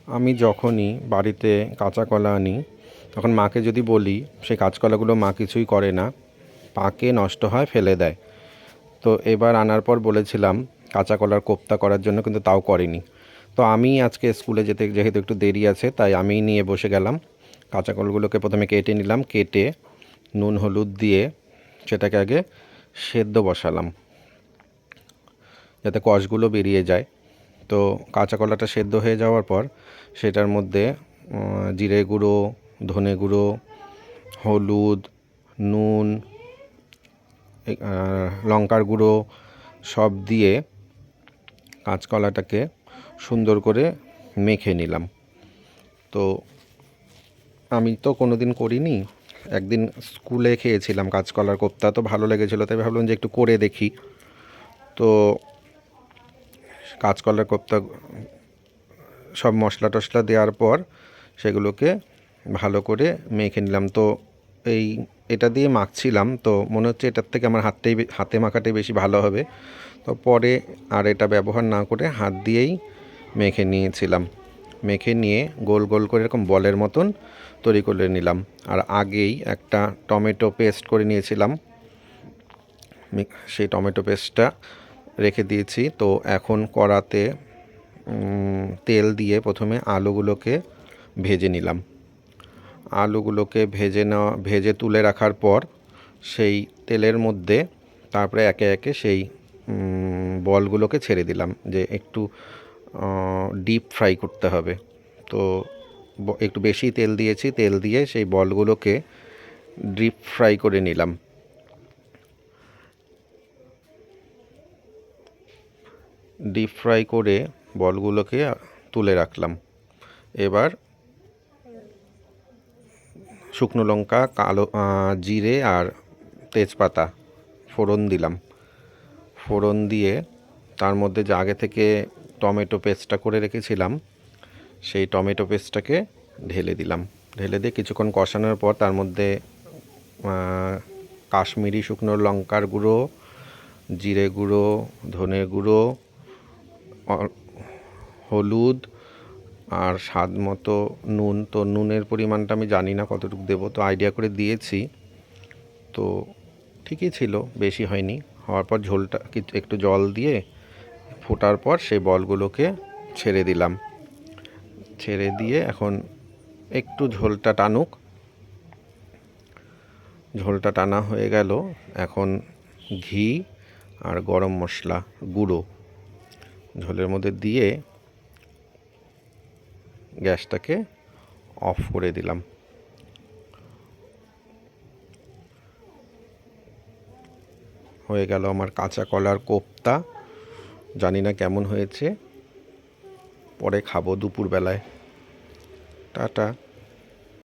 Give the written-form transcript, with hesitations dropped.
আমি যখনই বাড়িতে কাঁচা কলা আনি তখন মাকে যদি বলি, সেই কাঁচকলাগুলো মা কিছুই করে না, পাকে নষ্ট হয়, ফেলে দেয়। তো এবার আনার পর বলেছিলাম কাঁচা কলার কোপ্তা করার জন্য, কিন্তু তাও করেনি। তো আমি আজকে স্কুলে যেতে যেহেতু একটু দেরি আছে, তাই আমিই নিয়ে বসে গেলাম। কাঁচা কলগুলোকে প্রথমে কেটে নিলাম, কেটে নুন হলুদ দিয়ে সেটাকে আগে সেদ্ধ বসালাম যাতে কষগুলো বেরিয়ে যায়। তো কাঁচা কলাটা সেদ্ধ হয়ে যাওয়ার পর সেটার মধ্যে জিরে গুঁড়ো, ধনে গুঁড়ো, হলুদ, নুন, লঙ্কার গুঁড়ো সব দিয়ে কাঁচকলাটাকে সুন্দর করে মেখে নিলাম। তো আমি তো কোনো দিন করিনি, একদিন স্কুলে খেয়েছিলাম কাঁচকলার কোপ্তা, তো ভালো লেগেছিলো, তাই ভাবলাম যে একটু করে দেখি। তো কাঁচকলার কোপ্তা সব মশলা টশলা দেওয়ার পর সেগুলোকে ভালো করে মেখে নিলাম। তো এটা দিয়ে মাখছিলাম, তো মনে হচ্ছে এটার থেকে আমার হাতে মাখাটাই বেশি ভালো হবে। তো পরে আর এটা ব্যবহার না করে হাত দিয়েই মেখে নিয়েছিলাম। মেখে নিয়ে গোল গোল করে এরকম বলের মতন তৈরি করে নিলাম। আর আগেই একটা টমেটো পেস্ট করে নিয়েছিলাম, সেই টমেটো পেস্টটা রেখে দিয়েছি। তো এখন কড়াতে তেল দিয়ে প্রথমে আলুগুলোকে ভেজে নিলাম। আলুগুলোকে ভেজে তুলে রাখার পর সেই তেলের মধ্যে তারপরে একে একে সেই বলগুলোকে ছেড়ে দিলাম, যে একটু ডিপ ফ্রাই করতে হবে। তো একটু বেশি তেল দিয়েছি, তেল দিয়ে সেই বলগুলোকে ডিপ ফ্রাই করে নিলাম। ডিপ ফ্রাই করে বলগুলোকে তুলে রাখলাম। এবার শুকনো লঙ্কা, কালো জিরে আর তেজপাতা ফোড়ন দিলাম। ফোড়ন দিয়ে তার মধ্যে যে আগে থেকে টমেটো পেস্টটা করে রেখেছিলাম সেই টমেটো পেস্টটাকে ঢেলে দিলাম। ঢেলে দিয়ে কিছুক্ষণ কষানোর পর তার মধ্যে কাশ্মীরি শুকনো লঙ্কার গুঁড়ো, জিরে গুঁড়ো, ধনে গুঁড়ো, হলুদ আর স্বাদ মতো নুন। তো নুনের পরিমাণটা আমি জানি না কতটুকু দেবো, তো আইডিয়া করে দিয়েছি। তো ঠিকই ছিল, বেশি হয়নি। হওয়ার পর ঝোলটা একটু জল দিয়ে ফোটার পর সেই বলগুলোকে ছেড়ে দিলাম। ছেড়ে দিয়ে এখন একটু ঝোলটা টানুক। ঝোলটা টানা হয়ে গেল, এখন ঘি আর গরম মশলা গুঁড়ো ঝোলের মধ্যে দিয়ে গ্যাসটাকে অফ করে দিলাম। হয়ে গেল আমার কাঁচা কলার কোপ্তা। জানি না কেমন হয়েছে, পরে খাবো দুপুরবেলায়। টাটা।